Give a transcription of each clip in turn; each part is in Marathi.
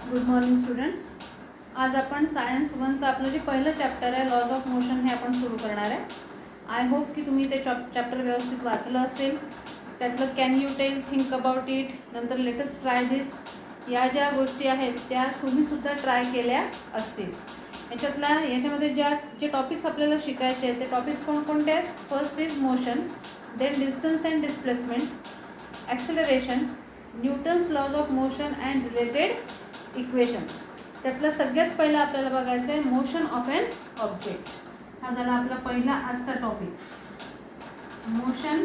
Good morning students. आज आपण सायन्स वनचं आपलं जे पहिलं चॅप्टर आहे लॉज ऑफ मोशन हे आपण सुरू करणार आहे. आय होप की तुम्ही ते चॅप्टर व्यवस्थित वाचलं असेल. त्यातलं can you tell, think about it, नंतर लेटस्ट ट्राय दिस, या ज्या गोष्टी आहेत त्या तुम्हीसुद्धा ट्राय केल्या असतील. याच्यामध्ये जे टॉपिक्स आपल्याला शिकायचे आहेत ते टॉपिक्स कोणकोणते आहेत? First is motion, then distance and displacement, acceleration, Newton's laws of motion and related equations. त्यातलं सगळ्यात पहिलं आपल्याला बघायचं आहे मोशन ऑफ ॲन ऑब्जेक्ट. हा झाला आपला पहिला आजचा topic, motion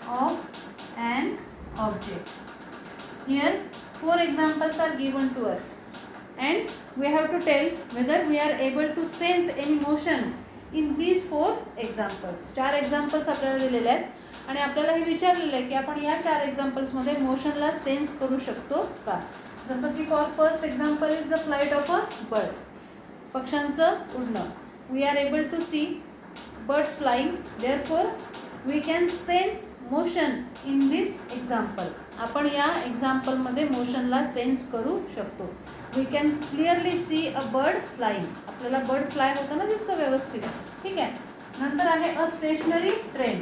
of an object. Here 4 examples are given to us and we have to tell whether we are able to sense any motion in these 4 examples. 4 examples आपल्याला दिलेले आहेत आणि आपल्याला हे विचारलेलं आहे की आपण या 4 एक्झाम्पल्समध्ये मोशनला सेन्स करू शकतो का. जसं की first example is the flight of a bird, पक्ष्यांचं उडणं. We are able to see birds flying, therefore we can sense motion in this example. आपण या एक्झाम्पलमध्ये मोशनला सेन्स करू शकतो. We can clearly see a bird flying. आपल्याला बर्ड फ्लाय होताना दिसतो व्यवस्थित. ठीक आहे. नंतर आहे a stationary train.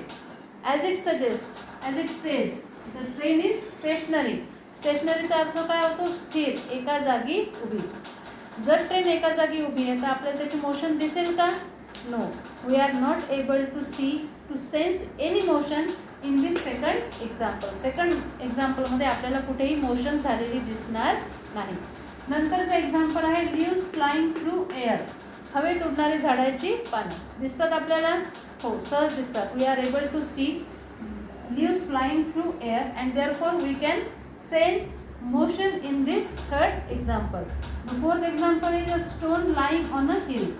As it suggest, as it says, the train is stationary. स्टेशनरीचा अर्थ काय होतो? स्थिर, एका जागी उभी. जर ट्रेन एका जागी उभी आहे तर आपल्याला त्याची मोशन दिसेल का? No. We are not able to see, to sense any motion in this second example. Second एक्झाम्पलमध्ये आपल्याला कुठेही मोशन झालेली दिसणार नाही. नंतरचं एक्झाम्पल आहे लीव्स फ्लाईंग थ्रू एअर. हवेत उडणारी झाडाची पानं दिसतात आपल्याला? हो, सहज दिसतात. We are able to see leaves flying through air and therefore we can sense motion in this third example. The fourth example is a stone lying on a hill.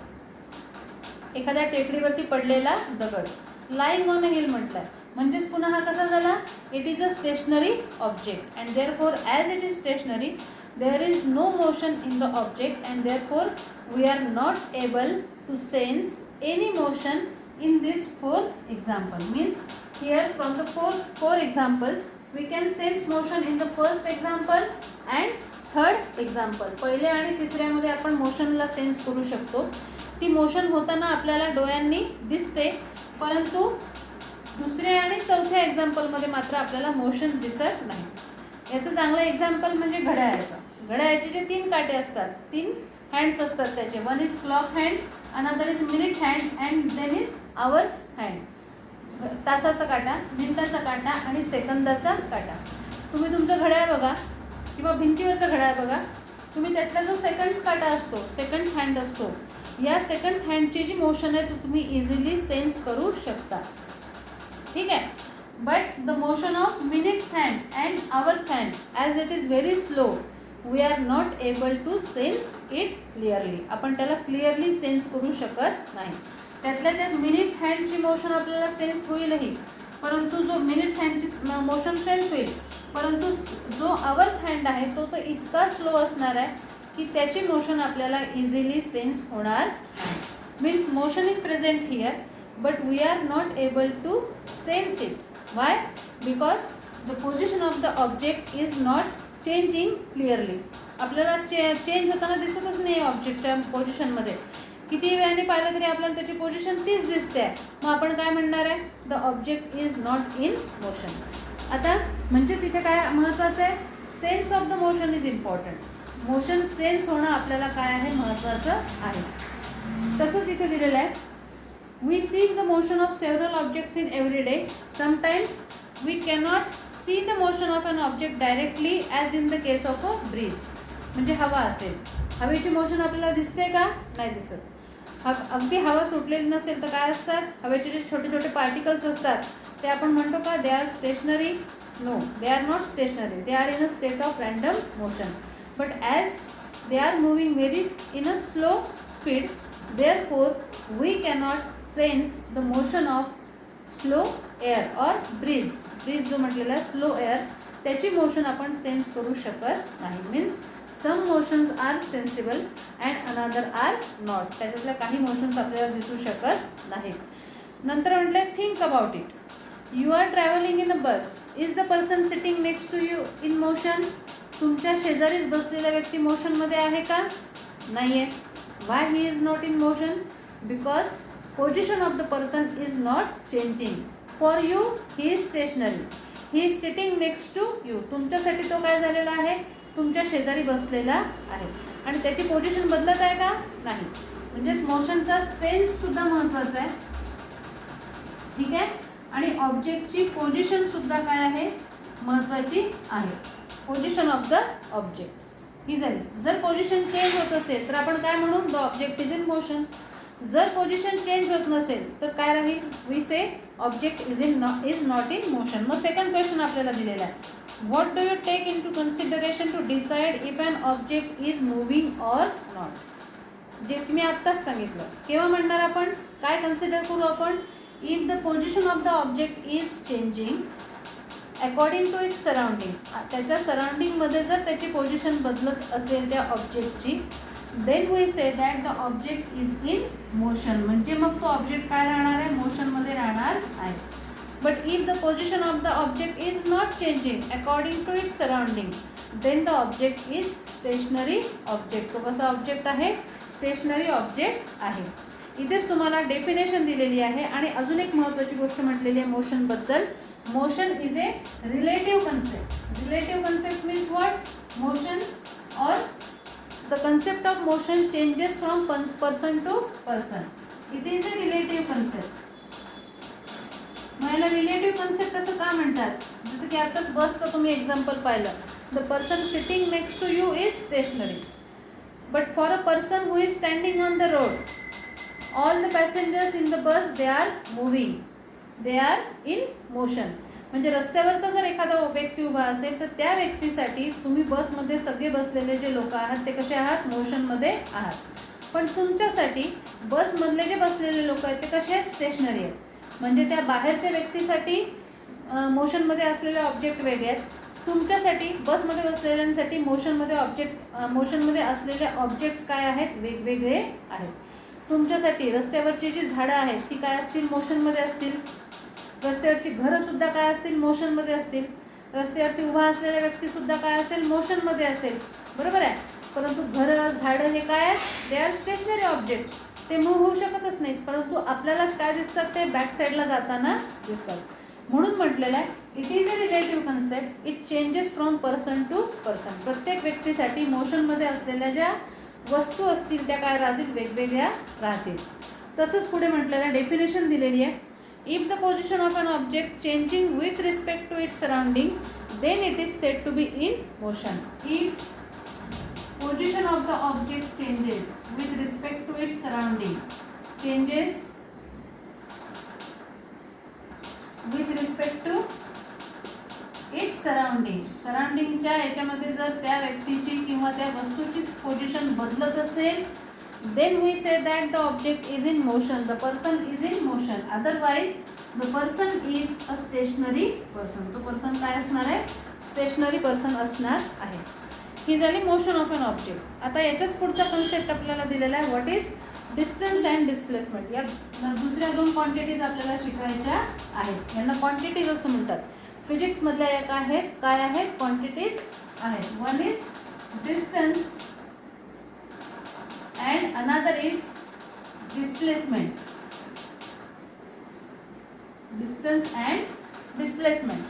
एखाद्या टेकडीवरती पडलेला दगड. लाईंग ऑन अ हिल म्हटलं म्हणजेच पुन्हा हा कसा झाला? It is a stationary object and therefore as it is stationary there is no motion in the object and therefore we are not able to sense any motion in this fourth example. Means here from the four examples we can sense motion in the first example and third example. पहिले आणि तिसऱ्यामध्ये आपण मोशनला सेन्स करू शकतो. ती मोशन होताना आपल्याला डोळ्यांनी दिसते, परंतु दुसऱ्या आणि चौथ्या एक्झाम्पलमध्ये मात्र आपल्याला मोशन दिसत नाही. याचं चांगलं एक्झाम्पल म्हणजे घड्याळाचं. घड्याळाचे जे 3 काटे असतात, 3 हँड्स असतात त्याचे. One is clock hand, another is minute hand and then is hours hand. तासाचा काटा, मिनिटाचा काटा आणि सेकंदाचा काटा. तुम्ही तुमचं घड्याळ बघा किंवा भिंतीवरचं घड्याळ बघा. तुम्ही त्यातला जो सेकंड्स काटा असतो, सेकंड्स हँड असतो, या सेकंड्स हँडची जी मोशन आहे ती तुम्ही इझिली सेन्स करू शकता. ठीक आहे. But the motion of minutes hand and hours hand as it is very slow, we are not able to sense it clearly. आपण त्याला क्लिअरली सेन्स करू शकत नाही. त्यातल्या त्यात मिनिट्स हँडची मोशन आपल्याला सेन्स होईलही, परंतु जो मिनिट्स हँडची मोशन सेन्स होईल, परंतु जो आवर्स हँड आहे तो तर इतका स्लो असणार आहे की त्याची मोशन आपल्याला इझिली सेन्स होणार नाही. Means motion is present here but we are not able to sense it. Why? Because the position of the object is not changing clearly. आपल्याला चेंज होताना दिसतच नाही ऑब्जेक्टच्या पोझिशनमध्ये. किती वेळाने पाहिलं तरी आपल्याला त्याची पोझिशन तीच दिसते आहे. मग आपण काय म्हणणार आहे? The object is not in motion. आता म्हणजेच इथे काय महत्त्वाचं आहे? Sense of the motion is important. Motion sense होणं आपल्याला काय आहे? महत्त्वाचं आहे. तसंच इथे दिलेलं आहे, we see the motion of several objects in every day. Sometimes we cannot see the motion of an object directly as in the case of a breeze. म्हणजे हवा असेल, हवेची मोशन आपल्याला दिसते का? नाही दिसत. अगदी हवा सुटलेली नसेल तर काय असतात? हवेचे जे छोटे छोटे पार्टिकल्स असतात ते आपण म्हणतो का they are stationary? No, they are not stationary. They are in a state of random motion. But as they are moving very in a slow speed, therefore we cannot sense the motion of slow air or breeze. Breeze जो म्हटलेला आहे स्लो एअर, त्याची मोशन आपण सेन्स करू शकत नाही. Means some motions are sensible and another are not. त्याच्यातल्या काही मोशन्स आपल्याला दिसू शकत नाहीत. नंतर म्हटलं think about it. You are travelling in a bus. Is the person sitting next to you in motion? तुमच्या शेजारीच बसलेला व्यक्ती मोशनमध्ये आहे का? नाही आहे. Why he is not in motion? Because position of the person is not changing. For you he is stationary. He is sitting next to you. तुमच्यासाठी तो काय झालेला आहे? तुमच्या शेजारी बसलेला आहे. आणि त्याची पोझिशन बदलत आहे का? नाही. म्हणजेच मोशनचा सेन्ससुद्धा महत्त्वाचा आहे. ठीक आहे. आणि ऑब्जेक्टची पोझिशनसुद्धा काय आहे? महत्त्वाची आहे. पोझिशन ऑफ द ऑब्जेक्ट ही झाली. जर पोझिशन चेंज होत असेल तर आपण काय म्हणू? The object is in motion. जर पोझिशन चेंज होत नसेल तर काय राहील? We say object is not in motion. मग सेकंड क्वेश्चन आपल्याला दिलेला आहे. What do you take into consideration to decide if an object is moving or not? जे की मी आत्ताच सांगितलं. केव्हा म्हणणार आपण? काय कन्सिडर करू आपण? If the position of the object is changing according to its surrounding. त्याच्या सराउंडिंगमध्ये जर त्याची पोझिशन बदलत असेल त्या ऑब्जेक्टची, then we say that the object is in motion. म्हणजे मग तो ऑब्जेक्ट काय राहणार आहे? मोशनमध्ये राहणार आहे. But if the position of the object is not changing according to its surrounding, then the object is stationary object. तो कसा ऑब्जेक्ट आहे? स्टेशनरी ऑब्जेक्ट आहे. इथेच तुम्हाला डेफिनेशन दिलेली आहे. आणि अजून एक महत्त्वाची गोष्ट म्हटलेली आहे मोशनबद्दल. Motion is a relative concept. Relative concept means what? Motion और the concept of motion changes from person to person. It is a relative concept. मग याला रिलेटिव्ह कन्सेप्ट असं का म्हणतात? जसं की आताच बसचं तुम्ही एक्झाम्पल पाहिलं. The person sitting next to you is stationary. But for a person who is standing on the road, all the passengers in the bus they are moving. They are in motion. म्हणजे रस्त्यावरचा जर एखादा व्यक्ती उभा असेल तर त्या व्यक्तीसाठी तुम्ही बसमध्ये सगळे बसलेले जे लोक आहात ते कसे आहात? मोशनमध्ये आहात. पण तुमच्यासाठी बसमधले जे बसलेले लोक आहेत ते कसे आहेत? स्टेशनरी आहेत. म्हणजे त्या बाहेरच्या व्यक्तीसाठी मोशनमध्ये असलेले ऑब्जेक्ट वेगळे आहेत. तुमच्यासाठी बसमध्ये बसलेल्यांसाठी मोशनमध्ये असलेले ऑब्जेक्ट्स काय आहेत? वेगवेगळे आहेत. तुमच्यासाठी रस्त्यावरची जी झाडं आहेत ती काय असतील? मोशनमध्ये असतील. रस्त्यावरची घरंसुद्धा काय असतील? मोशनमध्ये असतील. रस्त्यावरती उभा असलेल्या व्यक्तीसुद्धा काय असेल? मोशनमध्ये असेल. बरोबर आहे. परंतु घरं झाडं हे काय आहेत? दे आर स्टेशनरी ऑब्जेक्ट. ते मूव्ह होऊ शकतच नाहीत. परंतु आपल्यालाच काय दिसतात? ते बॅक साईडला जाताना दिसतात. म्हणून म्हटलेलं आहे it is a relative concept. It changes from person to person. प्रत्येक व्यक्तीसाठी मोशनमध्ये असलेल्या ज्या वस्तू असतील त्या काय राहतील? वेगवेगळ्या राहतील. तसंच पुढे म्हटलेलं डेफिनेशन दिलेली आहे. If the position of an object changing with respect to its surrounding, then it is said to be in motion. If position of the object changes with respect to its surrounding, changes with respect to its surrounding. सराउंडिंगच्या याच्यामध्ये जर त्या व्यक्तीची किंवा त्या वस्तूची पोझिशन बदलत असेल, then we say that the object is in motion, the person is in motion. Otherwise the person is a stationary person. तो पर्सन काय असणार आहे? स्टेशनरी पर्सन असणार आहे. ही झाली मोशन ऑफ एन ऑब्जेक्ट. आता याच्याच पुढचा कन्सेप्ट आपल्याला दिलेला आहे. What is distance and displacement. या दुसऱ्या दोन क्वांटिटीज आपल्याला शिकायच्या आहेत. यांना क्वांटिटीज असं म्हणतात. फिजिक्समधल्या या काय आहेत? क्वांटिटीज आहेत. One is distance and another is displacement. Distance and displacement.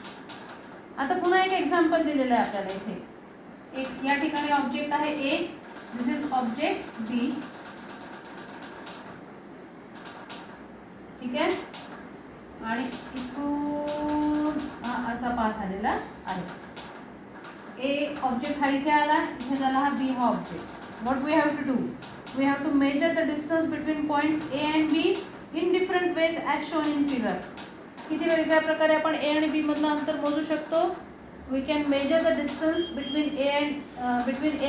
आता पुन्हा एक एक्झाम्पल दिलेलं आहे आपल्याला इथे. एक या ठिकाणी ऑब्जेक्ट आहे ए. दिस इज ऑब्जेक्ट बी. ठीक आहे. आणि इथून असा पाथ आलेला आहे. ए ऑब्जेक्ट हा इथे आला, इथे झाला हा बी हा object. What we have to do? We have to measure the distance between points A and B in different ways as shown in figure. किती वेगळ्या प्रकारे आपण ए आणि बी मधलं अंतर मोजू शकतो? We can measure the distance between A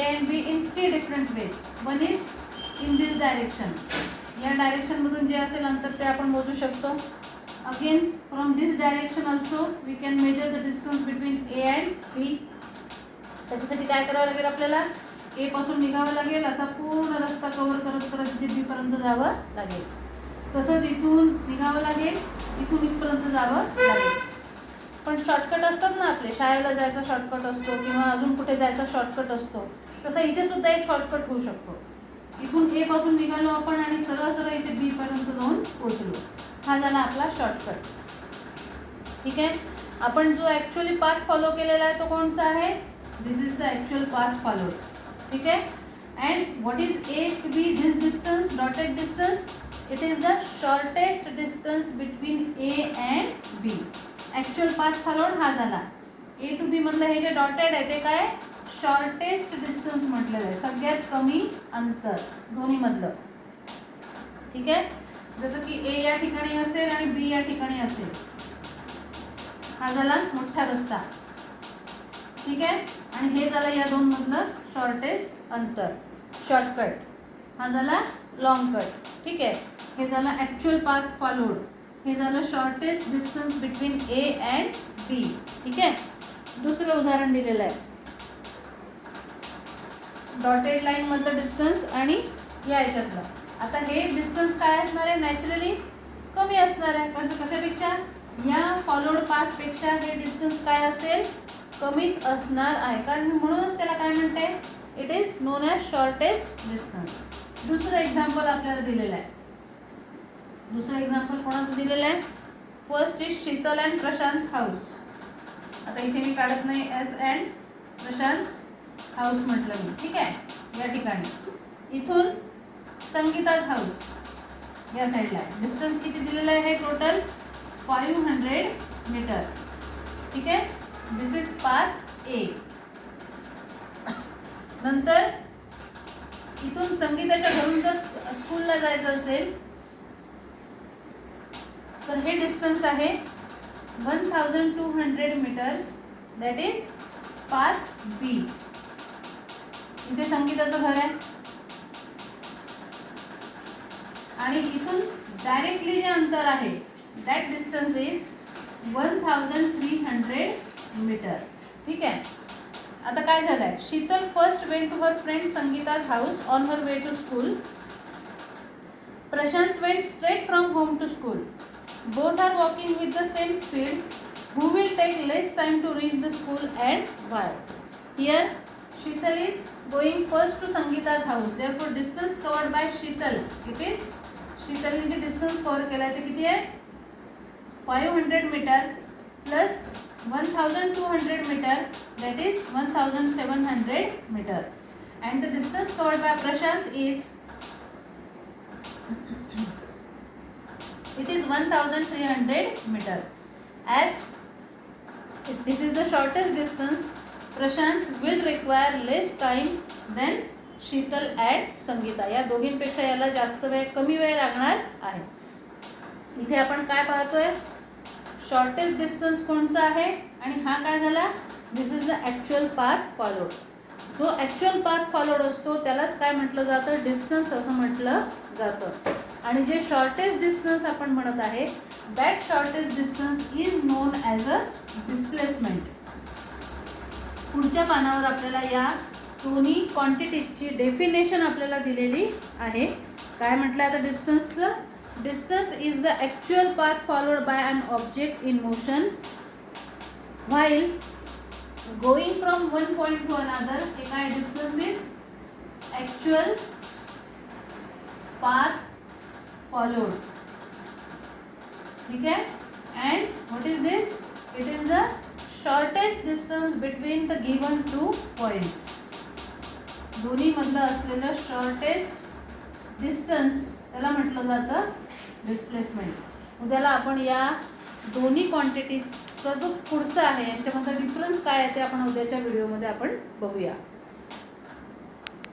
and B in 3 different ways. One is in this direction. या डायरेक्शन मधून जे असेल अंतर ते आपण मोजू शकतो. Again from this direction also we can measure the distance between A and B. त्याच्यासाठी काय करावं लागेल? आपल्याला ए पासून निघावं लागेल. असा पूर्ण रस्ता कव्हर करत करत इथे बी पर्यंत जावं लागेल. तसंच इथून निघावं लागेल, इथून इथपर्यंत जावं लागेल. पण शॉर्टकट असतात ना आपले, शाळेला जायचा शॉर्टकट असतो किंवा अजून कुठे जायचा शॉर्टकट असतो, तसं इथे सुद्धा एक शॉर्टकट होऊ शकतो. इथून ए पासून निघालो आपण आणि सरळ सरळ इथे बी पर्यंत जाऊन पोहोचलो. हा झाला आपला शॉर्टकट. ठीक आहे. आपण जो ॲक्च्युअली पाथ फॉलो केलेला आहे तो कोणता आहे? This is the actual path followed. ठीक आहे. And what is A to B this distance, dotted distance? It is the shortest distance between A and B. Actual path followed हा झाला. ए टू बी मधलं हे जे डॉटेड आहे ते काय? शॉर्टेस्ट डिस्टन्स म्हटलेलं आहे, सगळ्यात कमी अंतर दोन्हीमधलं. ठीक आहे. जसं की ए या ठिकाणी असेल आणि बी या ठिकाणी असेल, हा झाला मोठा रस्ता. ठीक आहे. आणि हे झालं या दोन मधलं शॉर्टेस्ट अंतर, शॉर्टकट. हा झाला लॉंग कट. ठीक आहे. हे झालं ॲक्च्युअल पाथ फॉलोड. हे झालं shortest distance between A and B. ठीक आहे. दुसरं उदाहरण दिलेलं आहे, डॉटेड लाईन मधलं डिस्टन्स आणि या याच्यातलं. आता हे डिस्टन्स काय असणार आहे? नॅचरली कमी असणार आहे, कारण कशापेक्षा? या फॉलोड पाथपेक्षा हे डिस्टन्स काय असेल? कमीच असणार आहे, कारण म्हणूनच त्याला काय म्हणते? It is non as shortest distance. दुसरं एक्झाम्पल आपल्याला दिलेलं आहे. दुसरं एक्झाम्पल कोणाचं दिलेलं आहे? First is Sheetal and Prashant house. आता इथे मी काढत नाही एस अँड प्रशांत हाऊस म्हटलं मी. ठीक आहे. या ठिकाणी इथून संगीताज हाऊस या साईडला आहे. डिस्टन्स किती दिलेलं आहे? Total 500 meter. ठीक आहे. This is path A. नंतर इथून संगीताच्या घरून जर स्कूलला जायचं असेल तर हे डिस्टन्स आहे 1200 मीटर्स. दॅट इज पाथ बी. इथे संगीताचं घर आहे आणि इथून डायरेक्टली जे अंतर आहे दॅट डिस्टन्स इज 1300 मीटर. ठीक आहे. आता काय झालं आहे? Sheetal first went to her friend Sangeeta's house on her way to school. Prashant went straight from home to school. Both are walking with the same speed. Who will take less time to reach the school and why? Here Sheetal is going first to Sangeeta's house. Therefore distance covered by Sheetal, it is Sheetal ने जो distance cover केला है तो किती है? 500 meter plus 1200 meter, that is 1700 meter. And the distance covered by Prashant is it is 1300 meter. As this is the shortest distance, Prashant will require less time than Sheetal and Sangeeta. या दोघींपेक्षा याला जास्त वेळ, कमी वेळ लागणार आहे. इथे आपण काय पाहतोय? शॉर्टेस्ट डिस्टन्स कोणचा आहे आणि हा काय झाला? This is the actual path followed. जो ॲक्च्युअल पाथ फॉलोड असतो त्यालाच काय म्हटलं जातं? डिस्टन्स असं म्हटलं जातं. आणि जे शॉर्टेस्ट डिस्टन्स आपण म्हणत आहे that shortest distance is non as a displacement. पुढच्या पानावर आपल्याला या दोन्ही क्वांटिटीची डेफिनेशन आपल्याला दिलेली आहे. काय म्हटलं आता डिस्टन्सचं? Distance is the actual path followed by an object in motion while going from one point to another. हे काय? Distance is actual path followed. ठीक आहे. And what is this? It is the shortest distance between the given two points. दोन्ही मधलं असलेलं शॉर्टेस्ट डिस्टन्स त्याला म्हटलं जातं डिस्प्लेसमेंट. उद्याला आपण या दोन्ही क्वांटिटीजचा जो पुढचा आहे यांच्यामधला डिफरन्स काय आहे ते आपण उद्याच्या व्हिडिओमध्ये आपण बघूया.